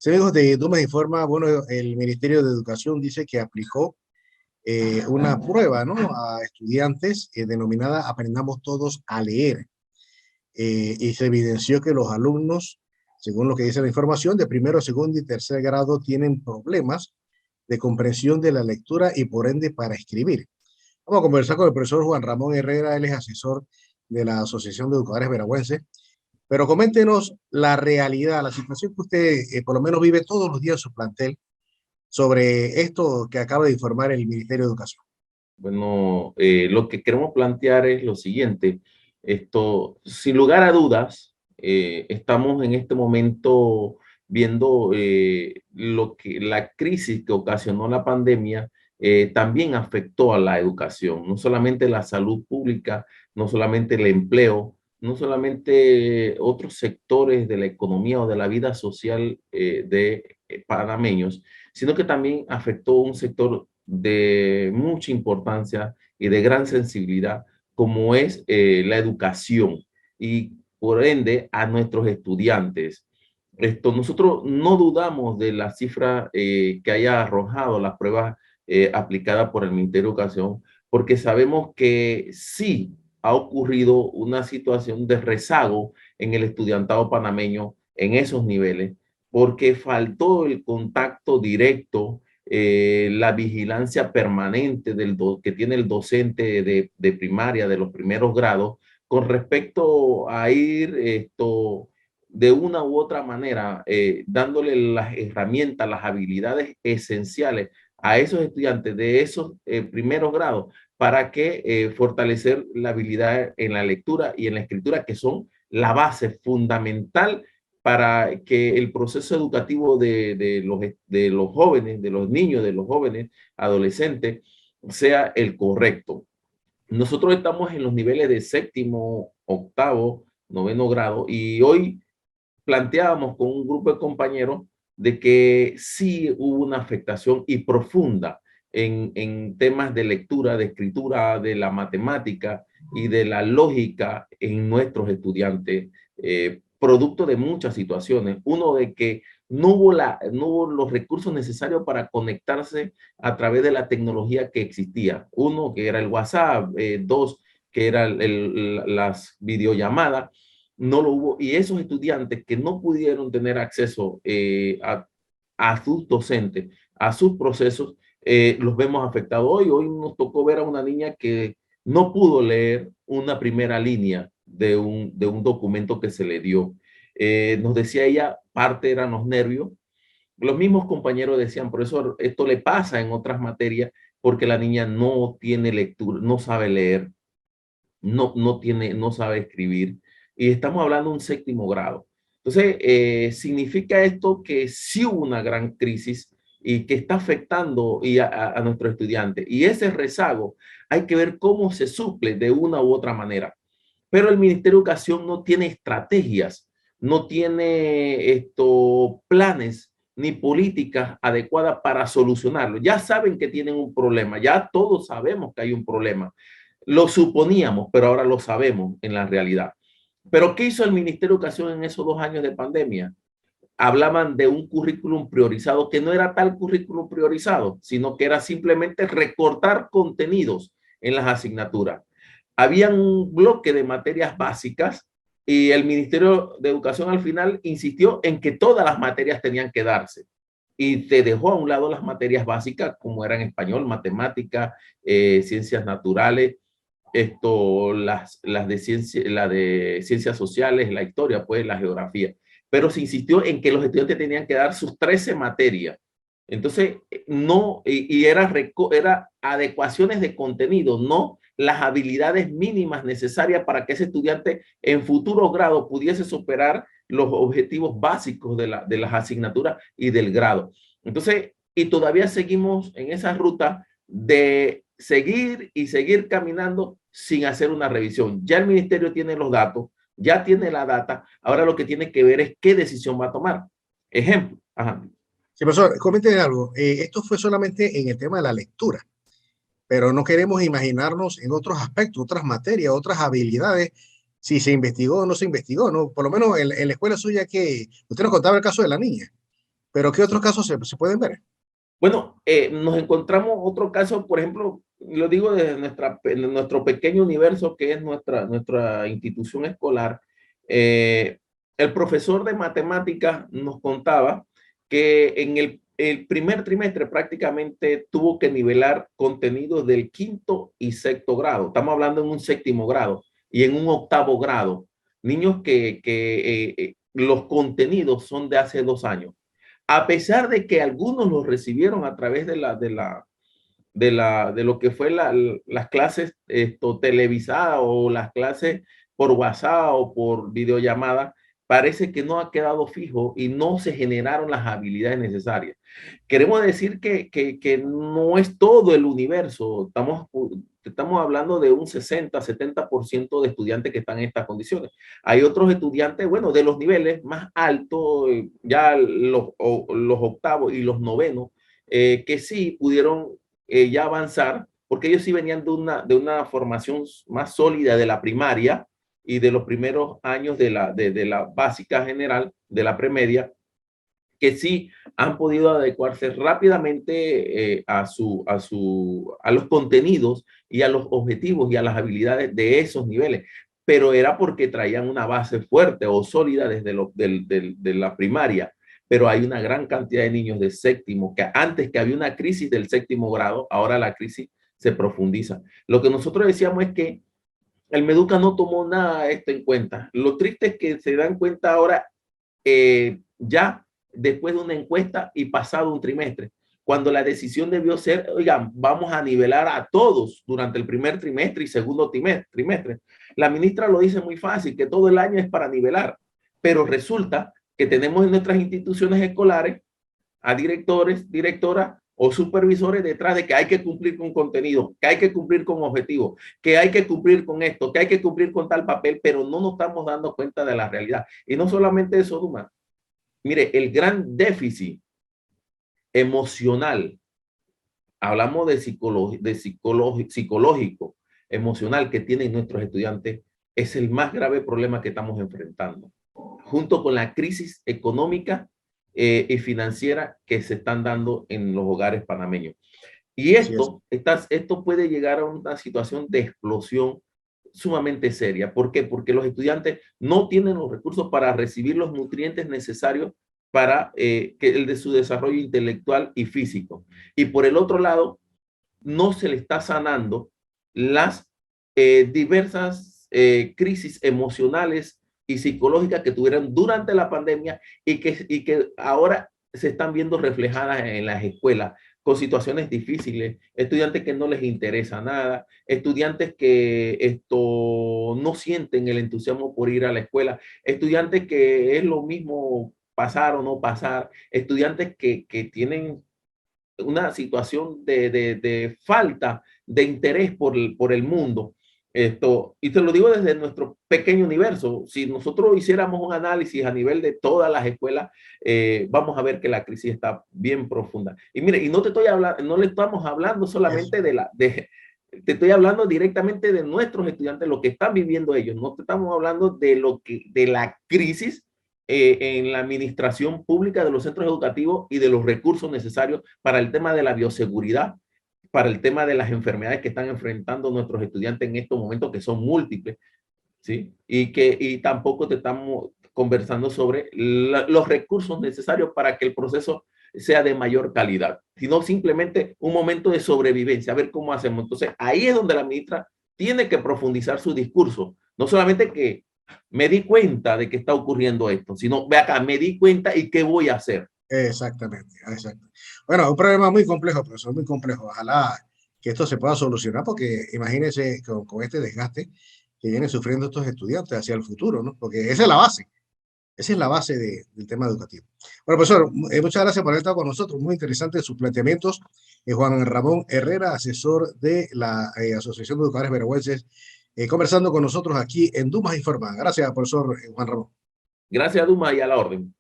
Sí, amigos de Dumas Informa, bueno, el Ministerio de Educación dice que aplicó una prueba, ¿no?, a estudiantes denominada Aprendamos Todos a Leer. Y se evidenció que los alumnos, según lo que dice la información, de primero, segundo y tercer grado tienen problemas de comprensión de la lectura y por ende para escribir. Vamos a conversar con el profesor Juan Ramón Herrera, él es asesor de la Asociación de Educadores Veragüenses. Pero coméntenos la realidad, la situación que usted por lo menos vive todos los días en su plantel sobre esto que acaba de informar el Ministerio de Educación. Bueno, lo que queremos plantear es lo siguiente. Esto, sin lugar a dudas, estamos en este momento viendo la crisis que ocasionó la pandemia también afectó a la educación, no solamente la salud pública, no solamente el empleo, no solamente otros sectores de la economía o de la vida social de panameños, sino que también afectó un sector de mucha importancia y de gran sensibilidad, como es la educación y por ende a nuestros estudiantes. Nosotros no dudamos de la cifra que haya arrojado las pruebas aplicadas por el Ministerio de Educación, porque sabemos que sí ha ocurrido una situación de rezago en el estudiantado panameño en esos niveles, porque faltó el contacto directo, la vigilancia permanente que tiene el docente de primaria, de los primeros grados, con respecto a ir de una u otra manera, dándole las herramientas, las habilidades esenciales a esos estudiantes de esos primeros grados para que fortalecer la habilidad en la lectura y en la escritura, que son la base fundamental para que el proceso educativo de los jóvenes, de los niños, de los jóvenes, adolescentes, sea el correcto. Nosotros estamos en los niveles de séptimo, octavo, noveno grado y hoy planteábamos con un grupo de compañeros de que sí hubo una afectación y profunda en temas de lectura, de escritura, de la matemática y de la lógica en nuestros estudiantes, producto de muchas situaciones. Uno, de que no hubo los recursos necesarios para conectarse a través de la tecnología que existía. Uno, que era el WhatsApp, dos, que eran las videollamadas, no lo hubo, y esos estudiantes que no pudieron tener acceso a sus docentes, a sus procesos, los vemos afectados hoy. Hoy nos tocó ver a una niña que no pudo leer una primera línea de un documento que se le dio. Nos decía ella, parte eran los nervios. Los mismos compañeros decían, profesor, esto le pasa en otras materias porque la niña no tiene lectura, no sabe leer, no sabe escribir, y estamos hablando de un séptimo grado. Entonces, significa esto que sí hubo una gran crisis y que está afectando a nuestros estudiantes. Y ese rezago hay que ver cómo se suple de una u otra manera. Pero el Ministerio de Educación no tiene estrategias, no tiene planes ni políticas adecuadas para solucionarlo. Ya saben que tienen un problema, ya todos sabemos que hay un problema. Lo suponíamos, pero ahora lo sabemos en la realidad. Pero ¿qué hizo el Ministerio de Educación en esos 2 años de pandemia? Hablaban de un currículum priorizado que no era tal currículum priorizado, sino que era simplemente recortar contenidos en las asignaturas. Había un bloque de materias básicas y el Ministerio de Educación al final insistió en que todas las materias tenían que darse y te dejó a un lado las materias básicas como eran español, matemática, ciencias naturales, las de ciencias sociales, la historia, pues la geografía. Pero se insistió en que los estudiantes tenían que dar sus 13 materias. Entonces, no, era adecuaciones de contenido, no las habilidades mínimas necesarias para que ese estudiante en futuros grados pudiese superar los objetivos básicos de las asignaturas y del grado. Entonces, y todavía seguimos en esa ruta de seguir y seguir caminando sin hacer una revisión. Ya el ministerio tiene los datos, ya tiene la data, ahora lo que tiene que ver es qué decisión va a tomar. Ejemplo. Ajá. Sí, profesor, comenten algo. Esto fue solamente en el tema de la lectura, pero no queremos imaginarnos en otros aspectos, otras materias, otras habilidades, si se investigó o no se investigó, ¿no? Por lo menos en la escuela suya, que usted nos contaba el caso de la niña, Pero ¿qué otros casos se pueden ver? Bueno, nos encontramos otro caso, por ejemplo, lo digo desde nuestro pequeño universo que es nuestra institución escolar. El profesor de matemáticas nos contaba que en el primer trimestre prácticamente tuvo que nivelar contenidos del quinto y sexto grado. Estamos hablando en un séptimo grado y en un octavo grado. Niños que los contenidos son de hace 2 años. A pesar de que algunos los recibieron a través de lo que fue las clases televisadas o las clases por WhatsApp o por videollamada, parece que no ha quedado fijo y no se generaron las habilidades necesarias. Queremos decir que no es todo el universo, estamos hablando de un 60-70% de estudiantes que están en estas condiciones. Hay otros estudiantes, bueno, de los niveles más altos, ya los octavos y los novenos, que sí pudieron ya avanzar, porque ellos sí venían de una formación más sólida de la primaria y de los primeros años de la básica general, de la premedia, que sí han podido adecuarse rápidamente a los contenidos y a los objetivos y a las habilidades de esos niveles, pero era porque traían una base fuerte o sólida desde de la primaria. Pero hay una gran cantidad de niños de séptimo, que antes que había una crisis del séptimo grado, ahora la crisis se profundiza. Lo que nosotros decíamos es que el Meduca no tomó nada de esto en cuenta. Lo triste es que se dan cuenta ahora, ya después de una encuesta y pasado un trimestre, cuando la decisión debió ser, oigan, vamos a nivelar a todos durante el primer trimestre y segundo trimestre. La ministra lo dice muy fácil, que todo el año es para nivelar, pero resulta que tenemos en nuestras instituciones escolares a directores, directoras o supervisores detrás de que hay que cumplir con contenido, que hay que cumplir con objetivos, que hay que cumplir con esto, que hay que cumplir con tal papel, pero no nos estamos dando cuenta de la realidad. Y no solamente eso, Duma. Mire, el gran déficit emocional, hablamos de psicológico, emocional que tienen nuestros estudiantes, es el más grave problema que estamos enfrentando, junto con la crisis económica y financiera que se están dando en los hogares panameños. Y esto puede llegar a una situación de explosión sumamente seria. ¿Por qué? Porque los estudiantes no tienen los recursos para recibir los nutrientes necesarios para el de su desarrollo intelectual y físico. Y por el otro lado, no se le está sanando las diversas crisis emocionales y psicológicas que tuvieron durante la pandemia y que ahora se están viendo reflejadas en las escuelas con situaciones difíciles, estudiantes que no les interesa nada, estudiantes que no sienten el entusiasmo por ir a la escuela, estudiantes que es lo mismo pasar o no pasar, estudiantes que tienen una situación de falta de interés por el mundo. Y te lo digo desde nuestro pequeño universo. Si nosotros hiciéramos un análisis a nivel de todas las escuelas, vamos a ver que la crisis está bien profunda. Y mire, y no le estamos hablando solamente te estoy hablando directamente de nuestros estudiantes, lo que están viviendo ellos. No te estamos hablando de la crisis en la administración pública de los centros educativos y de los recursos necesarios para el tema de la bioseguridad, para el tema de las enfermedades que están enfrentando nuestros estudiantes en estos momentos, que son múltiples, ¿sí? Y tampoco te estamos conversando sobre los recursos necesarios para que el proceso sea de mayor calidad, sino simplemente un momento de sobrevivencia, a ver cómo hacemos. Entonces, ahí es donde la ministra tiene que profundizar su discurso, no solamente que me di cuenta de que está ocurriendo esto, sino, ve acá, me di cuenta y qué voy a hacer. Exactamente, exacto. Bueno, un problema muy complejo, profesor, muy complejo. Ojalá que esto se pueda solucionar, porque imagínense con este desgaste que vienen sufriendo estos estudiantes hacia el futuro, ¿no? Porque esa es la base. Esa es la base del tema educativo. Bueno, profesor, muchas gracias por haber estado con nosotros. Muy interesantes sus planteamientos. Juan Ramón Herrera, asesor de la Asociación de Educadores Veragüenses, conversando con nosotros aquí en Dumas Informa. Gracias, profesor Juan Ramón. Gracias, Duma, y a la orden.